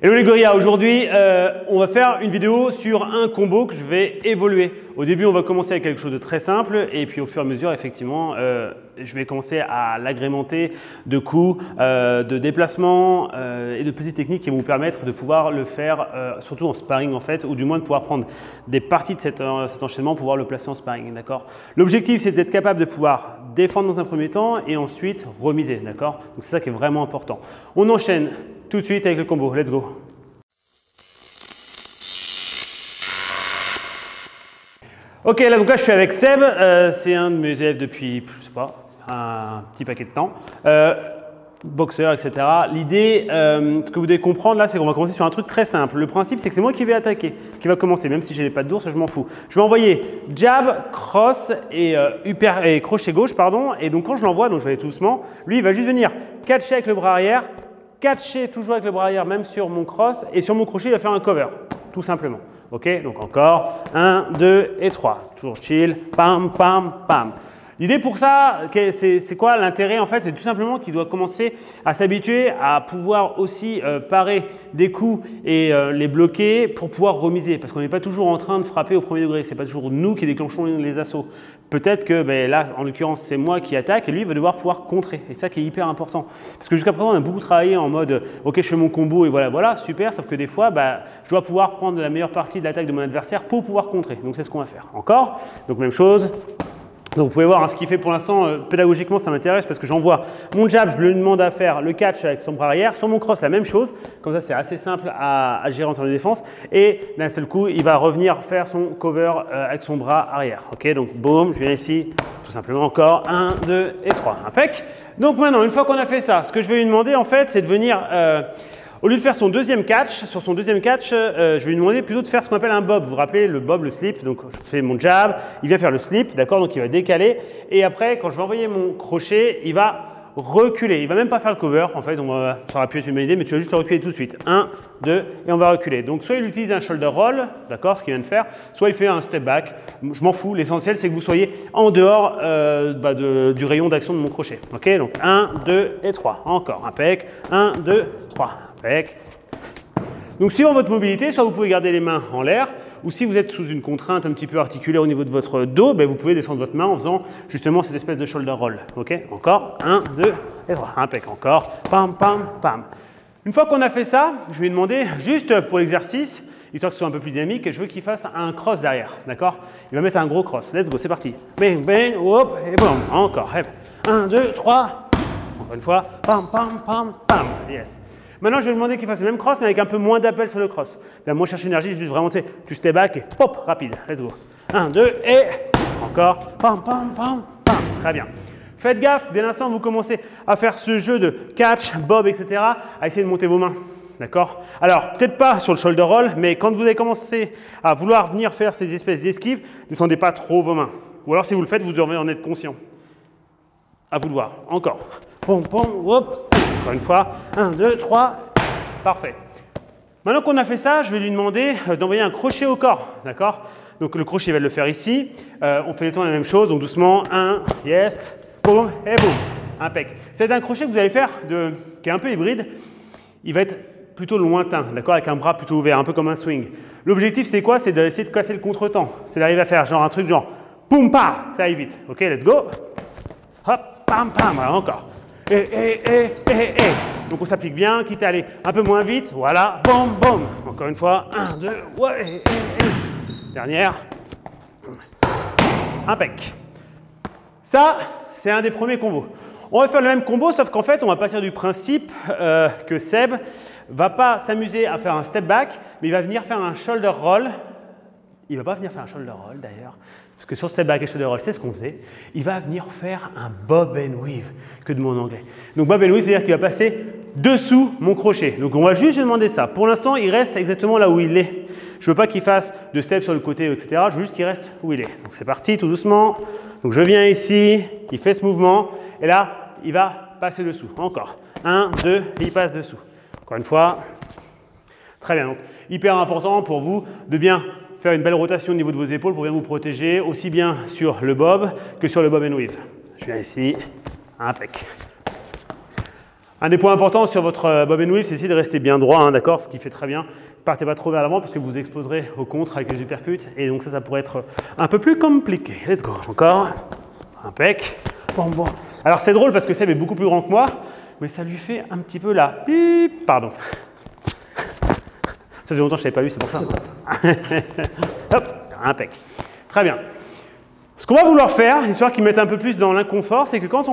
Hello les gorillas, aujourd'hui on va faire une vidéo sur un combo que je vais évoluer. Au début on va commencer avec quelque chose de très simple et puis au fur et à mesure effectivement je vais commencer à l'agrémenter de coups, de déplacements et de petites techniques qui vont vous permettre de pouvoir le faire surtout en sparring en fait, ou du moins de pouvoir prendre des parties de cet enchaînement pour pouvoir le placer en sparring, d'accord. L'objectif c'est d'être capable de pouvoir défendre dans un premier temps et ensuite remiser, d'accord. Donc c'est ça qui est vraiment important. On enchaîne tout de suite avec le combo, let's go. Ok, là, donc là je suis avec Seb, c'est un de mes élèves depuis, je sais pas, un petit paquet de temps, boxeur, etc. L'idée, ce que vous devez comprendre là, c'est qu'on va commencer sur un truc très simple. Le principe, c'est que c'est moi qui vais attaquer, qui va commencer, même si j'ai les pattes d'ours, je m'en fous. Je vais envoyer jab, cross et crochet gauche, pardon, et donc quand je l'envoie, donc je vais aller tout doucement, lui il va juste venir catcher avec le bras arrière, catcher toujours avec le bras arrière, même sur mon cross, et sur mon crochet, il va faire un cover, tout simplement. Ok, donc encore 1, 2 et 3. Toujours chill, pam, pam, pam. L'idée pour ça, c'est quoi l'intérêt en fait? C'est tout simplement qu'il doit commencer à s'habituer à pouvoir aussi parer des coups et les bloquer pour pouvoir remiser. Parce qu'on n'est pas toujours en train de frapper au premier degré. Ce n'est pas toujours nous qui déclenchons les assauts. Peut-être que là, en l'occurrence, c'est moi qui attaque et lui, il va devoir pouvoir contrer. Et ça qui est hyper important. Parce que jusqu'à présent, on a beaucoup travaillé en mode « Ok, je fais mon combo et voilà, super ». Sauf que des fois, je dois pouvoir prendre la meilleure partie de l'attaque de mon adversaire pour pouvoir contrer. Donc, c'est ce qu'on va faire. Encore. Donc, même chose. Donc vous pouvez voir ce qu'il fait pour l'instant, pédagogiquement ça m'intéresse parce que j'envoie mon jab, je lui demande à faire le catch avec son bras arrière, sur mon cross la même chose, comme ça c'est assez simple à gérer en termes de défense et d'un seul coup il va revenir faire son cover avec son bras arrière. Ok, donc boum, je viens ici, tout simplement encore 1, 2 et 3, impec. Donc maintenant une fois qu'on a fait ça, ce que je vais lui demander en fait c'est de venir… au lieu de faire son deuxième catch, sur son deuxième catch, je vais lui demander plutôt de faire ce qu'on appelle un bob. Vous vous rappelez le bob, le slip, donc je fais mon jab, il vient faire le slip, d'accord, donc il va décaler. Et après, quand je vais envoyer mon crochet, il va reculer. Il ne va même pas faire le cover, en fait, ça aurait pu être une bonne idée, mais tu vas juste le reculer tout de suite. 1, 2, et on va reculer. Donc soit il utilise un shoulder roll, d'accord, ce qu'il vient de faire, soit il fait un step back. Je m'en fous, l'essentiel c'est que vous soyez en dehors du rayon d'action de mon crochet. Ok, donc 1, 2 et 3. Encore, impec. 1, 2, 3. Donc suivant votre mobilité, soit vous pouvez garder les mains en l'air, ou si vous êtes sous une contrainte un petit peu articulaire au niveau de votre dos, vous pouvez descendre votre main en faisant justement cette espèce de shoulder roll. Ok, encore 1, 2 et 3. Impec, encore. Pam, pam, pam. Une fois qu'on a fait ça, je vais lui demander juste pour l'exercice, histoire que ce soit un peu plus dynamique, je veux qu'il fasse un cross derrière. D'accord? Il va mettre un gros cross. Let's go, c'est parti. Bang, bang, hop, et boum. Encore. 1, 2, 3. Encore une fois. Pam, pam, pam, pam. Yes. Maintenant, je vais lui demander qu'il fasse le même cross, mais avec un peu moins d'appel sur le cross. Moins chercher l'énergie, juste vraiment, tu step back et pop, rapide. Let's go. 1, 2 et encore. Pam, pam, pam, pam. Très bien. Faites gaffe, dès l'instant où vous commencez à faire ce jeu de catch, bob, etc., à essayer de monter vos mains. D'accord? Alors, peut-être pas sur le shoulder roll, mais quand vous allez commencer à vouloir venir faire ces espèces d'esquives, ne descendez pas trop vos mains. Ou alors, si vous le faites, vous devez en être conscient. À vous de voir. Encore. Pom, pom, hop. Encore une fois, 1, 2, 3, parfait. Maintenant qu'on a fait ça, je vais lui demander d'envoyer un crochet au corps, d'accord? Donc le crochet, il va le faire ici. On fait les temps la même chose, donc doucement, 1, yes, boum, et boum, impec. C'est un crochet que vous allez faire qui est un peu hybride. Il va être plutôt lointain, d'accord, avec un bras plutôt ouvert, un peu comme un swing. L'objectif, c'est quoi? C'est d'essayer de casser le contretemps. C'est d'arriver à faire genre un truc genre, boum, pa, ça aille vite. Ok, let's go. Hop, pam, pam, voilà, encore. Et. Donc on s'applique bien, quitte à aller un peu moins vite. Voilà, boum, boum. Encore une fois, 1, 2, ouais, et. Dernière. Impec. Ça, c'est un des premiers combos. On va faire le même combo, sauf qu'en fait, on va partir du principe que Seb va pas s'amuser à faire un step back, mais il va venir faire un shoulder roll. Il ne va pas venir faire un shoulder roll d'ailleurs, parce que sur step back et shoulder roll, c'est ce qu'on faisait. Il va venir faire un bob and weave, que de mon anglais. Donc bob and weave, c'est-à-dire qu'il va passer dessous mon crochet. Donc on va juste lui demander ça. Pour l'instant, il reste exactement là où il est. Je ne veux pas qu'il fasse de step sur le côté, etc. Je veux juste qu'il reste où il est. Donc c'est parti, tout doucement. Donc je viens ici, il fait ce mouvement, et là, il va passer dessous. Encore. 1, 2, il passe dessous. Encore une fois. Très bien. Donc hyper important pour vous de bien faire une belle rotation au niveau de vos épaules pour bien vous protéger, aussi bien sur le bob que sur le bob and weave. Je viens ici, impec. Un des points importants sur votre bob and weave, c'est essayer de rester bien droit, hein, d'accord, ce qui fait très bien. Ne partez pas trop vers l'avant parce que vous vous exposerez au contre avec les uppercuts et donc ça pourrait être un peu plus compliqué. Let's go, encore. Impec. Bon, bon. Alors c'est drôle parce que Seb est beaucoup plus grand que moi, mais ça lui fait un petit peu la pip. Pardon. Ça faisait longtemps que je ne l'avais pas vu, c'est pour ça. Hop, impec. Très bien. Ce qu'on va vouloir faire, histoire qu'il mette un peu plus dans l'inconfort, c'est que quand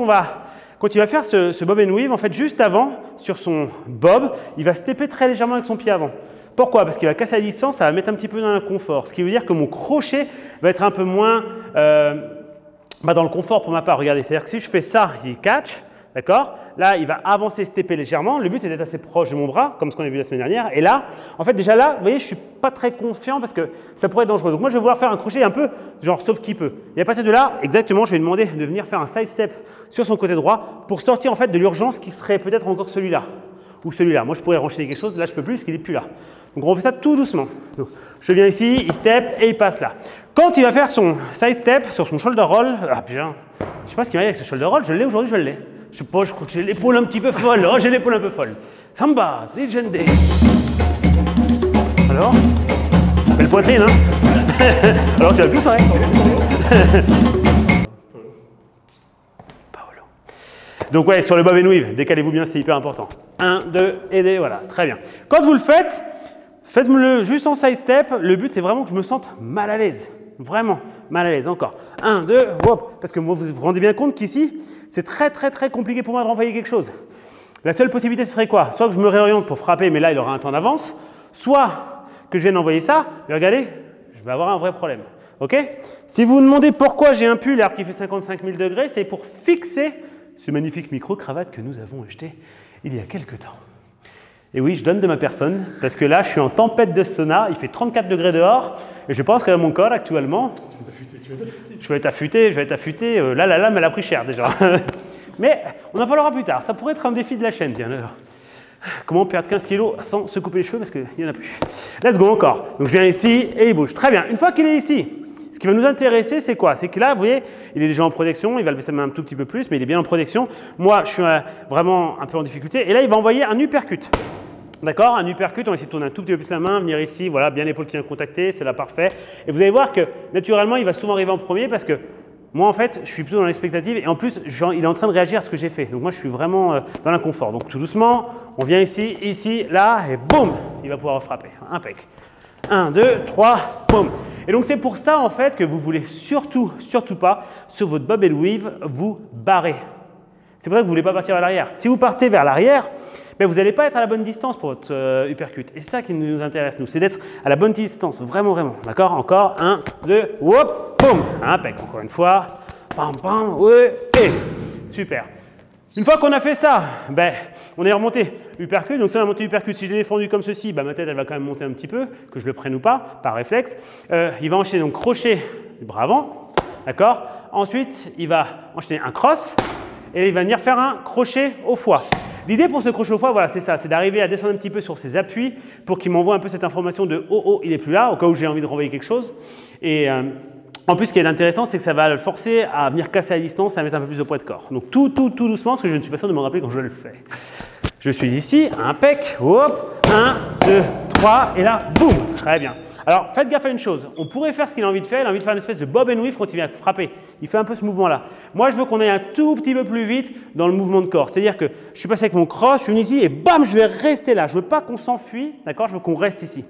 il va faire ce bob and weave, en fait, juste avant, sur son bob, il va stepper très légèrement avec son pied avant. Pourquoi? Parce qu'il va casser la distance, ça va mettre un petit peu dans l'inconfort. Ce qui veut dire que mon crochet va être un peu moins dans le confort pour ma part. Regardez, c'est-à-dire que si je fais ça, il catch, d'accord? Là, il va avancer, stepper légèrement. Le but, c'est d'être assez proche de mon bras, comme ce qu'on a vu la semaine dernière. Et là, en fait, déjà là, vous voyez, je ne suis pas très confiant parce que ça pourrait être dangereux. Donc moi, je vais vouloir faire un crochet un peu, genre, sauf qui peut. Et à partir de là, exactement, je vais lui demander de venir faire un side step sur son côté droit pour sortir, en fait, de l'urgence qui serait peut-être encore celui-là ou celui-là. Moi, je pourrais enchaîner quelque chose. Là, je ne peux plus parce qu'il n'est plus là. Donc, on fait ça tout doucement. Donc, je viens ici, il step et il passe là. Quand il va faire son side step sur son shoulder roll, ah putain, je ne sais pas ce qu'il va y avec ce shoulder roll, je l'ai aujourd'hui, je l'ai. Je sais pas, je crois que j'ai l'épaule un petit peu folle. Oh, j'ai l'épaule un peu folle. Samba, legende. Alors, belle poitrine, hein. Alors, tu vas plus, ouais. Paolo. Donc, ouais, sur le bob and weave, décalez-vous bien, c'est hyper important. 1, 2, et voilà, très bien. Quand vous le faites, faites-le juste en side step. Le but, c'est vraiment que je me sente mal à l'aise. Vraiment mal à l'aise. Encore. 1, 2, hop. Parce que moi, vous vous rendez bien compte qu'ici, c'est très compliqué pour moi de renvoyer quelque chose. La seule possibilité, ce serait quoi? Soit que je me réoriente pour frapper, mais là, il aura un temps d'avance. Soit que je vienne envoyer ça. Mais regardez, je vais avoir un vrai problème. OK? Si vous vous demandez pourquoi j'ai un pull alors qu'il fait 55 000 degrés, c'est pour fixer ce magnifique micro-cravate que nous avons acheté il y a quelques temps. Et oui, je donne de ma personne, parce que là, je suis en tempête de sauna, il fait 34 degrés dehors, et je pense que dans mon corps, actuellement, je vais être affûté, là, mais elle a pris cher déjà. Mais on en parlera plus tard, ça pourrait être un défi de la chaîne, tiens. Comment perdre 15 kilos sans se couper les cheveux, parce qu'il n'y en a plus. Let's go encore. Donc je viens ici, et il bouge. Très bien, une fois qu'il est ici, ce qui va nous intéresser, c'est quoi? C'est que là, vous voyez, il est déjà en protection, il va lever sa main un tout petit peu plus, mais il est bien en protection. Moi, je suis vraiment un peu en difficulté, et là, il va envoyer un uppercut. D'accord? Un uppercut, on va essayer de tourner un tout petit peu plus la main, venir ici, voilà, bien l'épaule qui vient contacter, c'est là parfait. Et vous allez voir que naturellement, il va souvent arriver en premier parce que moi, en fait, je suis plutôt dans l'expectative et en plus, il est en train de réagir à ce que j'ai fait. Donc moi, je suis vraiment dans l'inconfort. Donc tout doucement, on vient ici, là, et boum, il va pouvoir frapper. Impec. 1, 2, 3, boum. Et donc c'est pour ça, en fait, que vous voulez surtout pas, sur votre bob and weave, vous barrer. C'est pour ça que vous ne voulez pas partir vers l'arrière. Si vous partez vers l'arrière, mais vous n'allez pas être à la bonne distance pour votre uppercut. Et c'est ça qui nous intéresse, nous, c'est d'être à la bonne distance, vraiment. D'accord? Encore, 1, 2, hop, boum, impec. Encore une fois, pam, pam, ouais, et super. Une fois qu'on a fait ça, on est remonté uppercut. Donc si on a monté uppercut, si je l'ai défendu comme ceci, ma tête, elle va quand même monter un petit peu, que je le prenne ou pas, par réflexe. Il va enchaîner donc crochet du bras avant, d'accord? Ensuite, il va enchaîner un cross et il va venir faire un crochet au foie. L'idée pour ce crochet au foie, voilà, c'est ça, c'est d'arriver à descendre un petit peu sur ses appuis pour qu'il m'envoie un peu cette information de « oh, il n'est plus là », au cas où j'ai envie de renvoyer quelque chose. Et en plus, ce qui est intéressant, c'est que ça va le forcer à venir casser la distance, à mettre un peu plus de poids de corps. Donc tout doucement, parce que je ne suis pas sûr de me rappeler quand je le fais. Je suis ici, impec, hop, 1, 2, 3, et là, boum, très bien. Alors, faites gaffe à une chose, on pourrait faire ce qu'il a envie de faire, il a envie de faire une espèce de bob and weave quand il vient frapper. Il fait un peu ce mouvement-là. Moi, je veux qu'on aille un tout petit peu plus vite dans le mouvement de corps. C'est-à-dire que je suis passé avec mon cross, je suis venu ici et bam, je vais rester là. Je ne veux pas qu'on s'enfuit, d'accord? Je veux qu'on reste ici.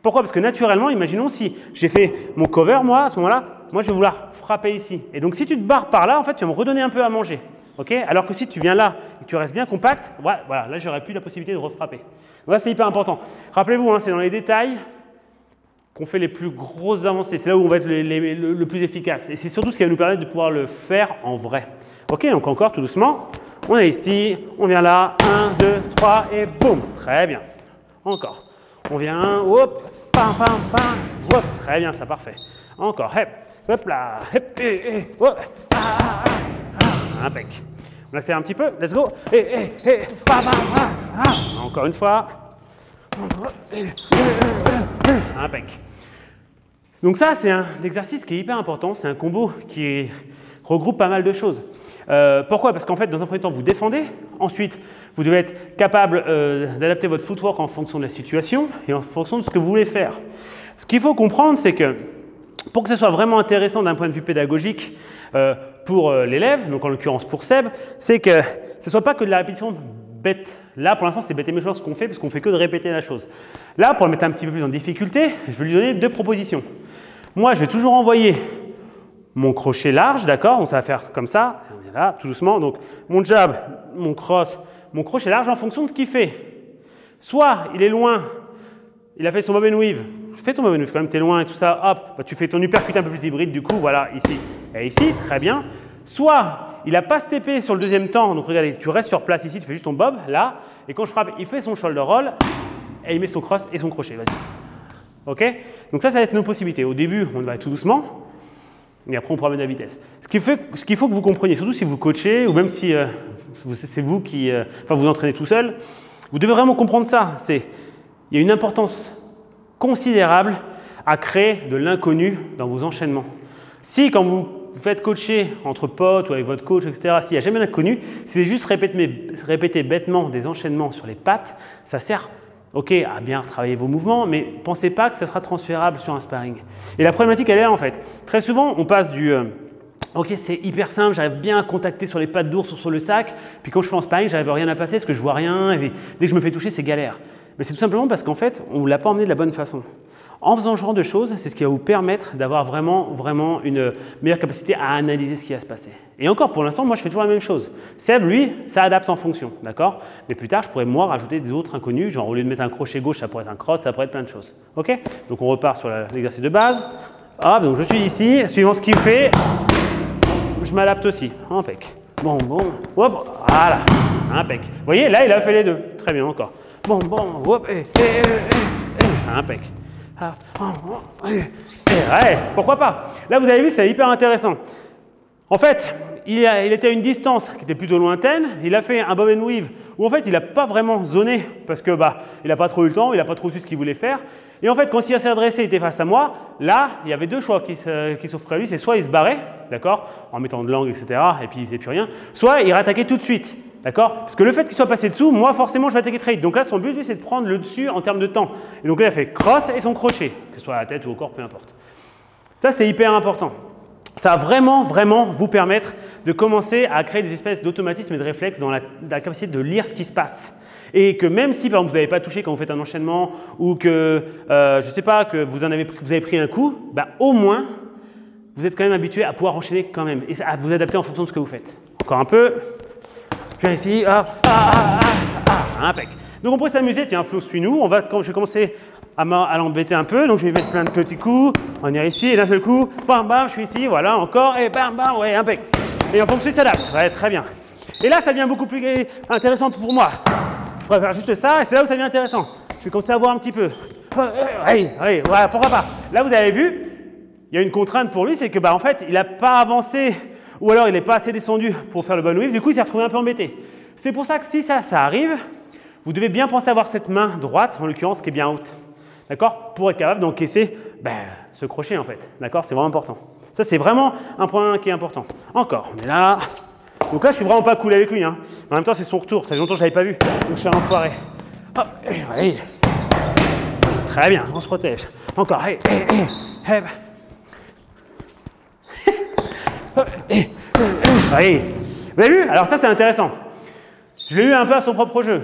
Pourquoi? Parce que naturellement, imaginons si j'ai fait mon cover, moi, à ce moment-là, moi, je vais vouloir frapper ici. Et donc, si tu te barres par là, en fait, tu vas me redonner un peu à manger. Okay? Alors que si tu viens là et que tu restes bien compact, voilà, là, j'aurais plus la possibilité de refrapper. Voilà, c'est hyper important. Rappelez-vous, hein, c'est dans les détails qu'on fait les plus grosses avancées. C'est là où on va être le plus efficace. Et c'est surtout ce qui va nous permettre de pouvoir le faire en vrai. Ok, donc encore tout doucement. On est ici, on vient là, 1, 2, 3 et boum. Très bien. Encore. On vient, hop, pam, pam, pam, hop. Très bien, ça, parfait. Encore, hop là, hop, impec. On accélère un petit peu, let's go. Encore une fois. Impec. Donc ça, c'est un exercice qui est hyper important. C'est un combo qui est regroupe pas mal de choses. Pourquoi? Parce qu'en fait, dans un premier temps, vous défendez. Ensuite, vous devez être capable d'adapter votre footwork en fonction de la situation et en fonction de ce que vous voulez faire. Ce qu'il faut comprendre, c'est que pour que ce soit vraiment intéressant d'un point de vue pédagogique pour l'élève, donc en l'occurrence pour Seb, c'est que ce ne soit pas que de la répétition bête. Là, pour l'instant, c'est bête et méchant ce qu'on fait, parce qu'on ne fait que de répéter la chose. Là, pour le mettre un petit peu plus en difficulté, je vais lui donner 2 propositions. Moi, je vais toujours envoyer mon crochet large, d'accord? Donc ça va faire comme ça, on est là, tout doucement. Donc mon jab, mon cross, mon crochet large en fonction de ce qu'il fait. Soit il est loin, il a fait son bob and weave. Fais ton bob and weave quand même, tu es loin et tout ça, hop, bah, tu fais ton uppercut un peu plus hybride du coup, voilà, ici et ici, très bien. Soit il n'a pas steppé sur le deuxième temps, donc regardez, tu restes sur place ici, tu fais juste ton bob, là, et quand je frappe, il fait son shoulder roll, et il met son cross et son crochet, vas-y. Ok? Donc ça va être nos possibilités. Au début, on va aller tout doucement, et après on prend de la vitesse. Ce qu'il faut que vous compreniez, surtout si vous coachez, ou même si c'est vous qui vous entraînez tout seul, vous devez vraiment comprendre ça. Il y a une importance considérable à créer de l'inconnu dans vos enchaînements. Si quand vous faites coacher entre potes ou avec votre coach, etc., s'il n'y a jamais d'inconnu, si c'est juste répéter bêtement des enchaînements sur les pattes, ça sert à bien retravailler vos mouvements, mais ne pensez pas que ça sera transférable sur un sparring. Et la problématique, elle est là en fait. Très souvent, on passe du ok, c'est hyper simple, j'arrive bien à contacter sur les pattes d'ours ou sur le sac, puis quand je fais en sparring, j'arrive rien à passer parce que je vois rien, et dès que je me fais toucher, c'est galère. Mais c'est tout simplement parce qu'en fait, on ne l'a pas emmené de la bonne façon. En faisant ce genre de choses, c'est ce qui va vous permettre d'avoir vraiment une meilleure capacité à analyser ce qui va se passer. Et encore, pour l'instant, moi, je fais toujours la même chose. Seb, lui, ça adapte en fonction, d'accord? Mais plus tard, je pourrais, moi, rajouter des autres inconnus, genre au lieu de mettre un crochet gauche, ça pourrait être un cross, ça pourrait être plein de choses. Ok? Donc, on repart sur l'exercice de base. Hop, donc je suis ici, suivant ce qu'il fait, je m'adapte aussi. Impec. Bon, hop, voilà, impec. Vous voyez, là, il a fait les deux. Très bien, encore. Bon, hop, impec. Ouais, pourquoi pas? Là, vous avez vu, c'est hyper intéressant. En fait, il était à une distance qui était plutôt lointaine. Il a fait un bob and weave où en fait, il n'a pas vraiment zoné parce que il n'a pas trop eu le temps, il n'a pas trop su ce qu'il voulait faire. Et en fait, quand il s'est redressé, il était face à moi. Là, il y avait 2 choix qui s'offraient à lui. C'est soit il se barrait, d'accord, en mettant de l'angle, etc. Et puis il faisait plus rien. Soit il rattaquait tout de suite. D'accord? Parce que le fait qu'il soit passé dessous, moi forcément je vais attaquer très vite. Donc là son but lui c'est de prendre le dessus en termes de temps. Et donc là il a fait cross et son crochet, que ce soit à la tête ou au corps, peu importe. Ça c'est hyper important. Ça va vraiment vous permettre de commencer à créer des espèces d'automatismes et de réflexes dans la capacité de lire ce qui se passe. Et que même si par exemple vous n'avez pas touché quand vous faites un enchaînement ou que je sais pas, que vous avez pris un coup, au moins vous êtes quand même habitué à pouvoir enchaîner quand même et à vous adapter en fonction de ce que vous faites. Encore un peu. Je viens ici, impec. Donc on pourrait s'amuser, tiens, Flo, suis-nous. Je vais commencer à l'embêter un peu, donc je vais mettre plein de petits coups. On est ici, et d'un seul coup, bam, bam, je suis ici, voilà, encore, et bam, bam, ouais, impec. Et en fonction, il s'adapte, ouais, très bien. Et là, ça devient beaucoup plus intéressant pour moi. Je pourrais faire juste ça, et c'est là où ça devient intéressant. Je vais commencer à voir un petit peu. Oui, voilà, pourquoi pas. Là, vous avez vu, il y a une contrainte pour lui, c'est que, en fait, il n'a pas avancé. Ou alors il n'est pas assez descendu pour faire le bob and weave, du coup il s'est retrouvé un peu embêté. C'est pour ça que si ça arrive, vous devez bien penser à avoir cette main droite, en l'occurrence, qui est bien haute. D'accord? Pour être capable d'encaisser ce crochet en fait. D'accord? C'est vraiment important. Ça c'est vraiment un point qui est important. Encore, on est là. Donc là je suis vraiment pas cool avec lui. Hein. En même temps c'est son retour, ça fait longtemps que je ne l'avais pas vu. Donc je suis un enfoiré. Hop, allez. Très bien, on se protège. Encore, Oui. Vous avez vu? Alors ça c'est intéressant. Je l'ai eu un peu à son propre jeu.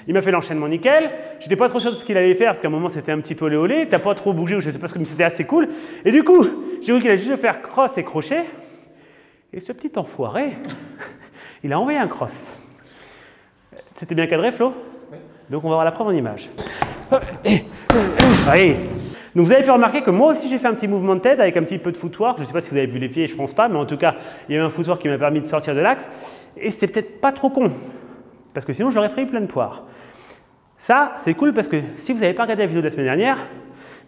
Il m'a fait l'enchaînement nickel. Je n'étais pas trop sûr de ce qu'il allait faire parce qu'à un moment c'était un petit peu olé olé. T'as pas trop bougé ou je sais pas ce que, mais c'était assez cool. Et du coup, j'ai vu qu'il allait juste faire cross et crochet. Et ce petit enfoiré, il a envoyé un cross. C'était bien cadré, Flo? Oui. Donc on va voir la preuve en image. Oui. Donc vous avez pu remarquer que moi aussi j'ai fait un petit mouvement de tête avec un petit peu de footwork. Je ne sais pas si vous avez vu les pieds, je ne pense pas, mais en tout cas, il y a eu un footwork qui m'a permis de sortir de l'axe. Et c'est peut-être pas trop con, parce que sinon j'aurais pris plein de poires. Ça, c'est cool parce que si vous n'avez pas regardé la vidéo de la semaine dernière,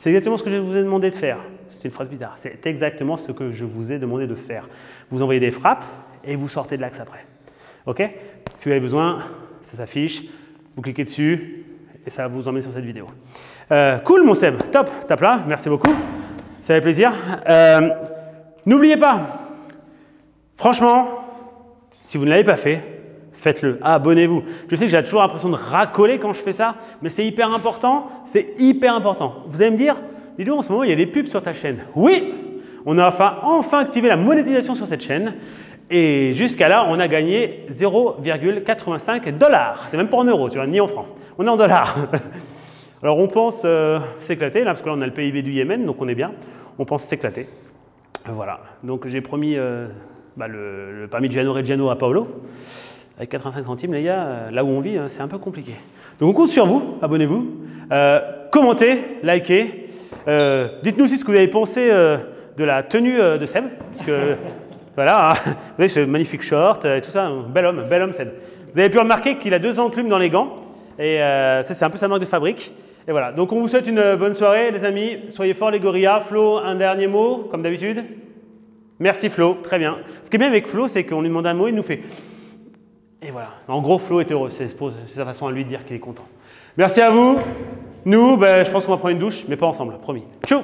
c'est exactement ce que je vous ai demandé de faire. C'est une phrase bizarre. C'est exactement ce que je vous ai demandé de faire. Vous envoyez des frappes et vous sortez de l'axe après. OK? Si vous avez besoin, ça s'affiche, vous cliquez dessus et ça vous emmène sur cette vidéo. Cool mon Seb, top, tape là, merci beaucoup, ça fait plaisir. N'oubliez pas, Franchement, si vous ne l'avez pas fait, faites-le. Abonnez-vous. Je sais que j'ai toujours l'impression de racoler quand je fais ça, mais c'est hyper important. C'est hyper important. Vous allez me dire, dis-donc en ce moment, il y a des pubs sur ta chaîne. Oui, on a enfin activé la monétisation sur cette chaîne. Et jusqu'à là, on a gagné 0,85 $. C'est même pas en euros, tu vois, ni en francs. On est en dollars. Alors on pense s'éclater, là, parce que là on a le PIB du Yémen, donc on est bien. On pense s'éclater. Voilà. Donc j'ai promis le Parmigiano Reggiano à Paolo. Avec 85 centimes, les gars, là où on vit, c'est un peu compliqué. Donc on compte sur vous, abonnez-vous, commentez, likez. Dites-nous aussi ce que vous avez pensé de la tenue de Seb. Parce que voilà, hein, vous voyez ce magnifique short et tout ça, bel homme Seb. Vous avez pu remarquer qu'il a 2 enclumes dans les gants. Et ça, c'est un peu sa marque de fabrique. Et voilà, donc on vous souhaite une bonne soirée, les amis. Soyez forts, les gorillas. Flo, un dernier mot, comme d'habitude. Merci Flo, très bien. Ce qui est bien avec Flo, c'est qu'on lui demande un mot, il nous fait. Et voilà. En gros, Flo est heureux. C'est sa façon à lui de dire qu'il est content. Merci à vous. Nous, je pense qu'on va prendre une douche, mais pas ensemble, promis. Tchou!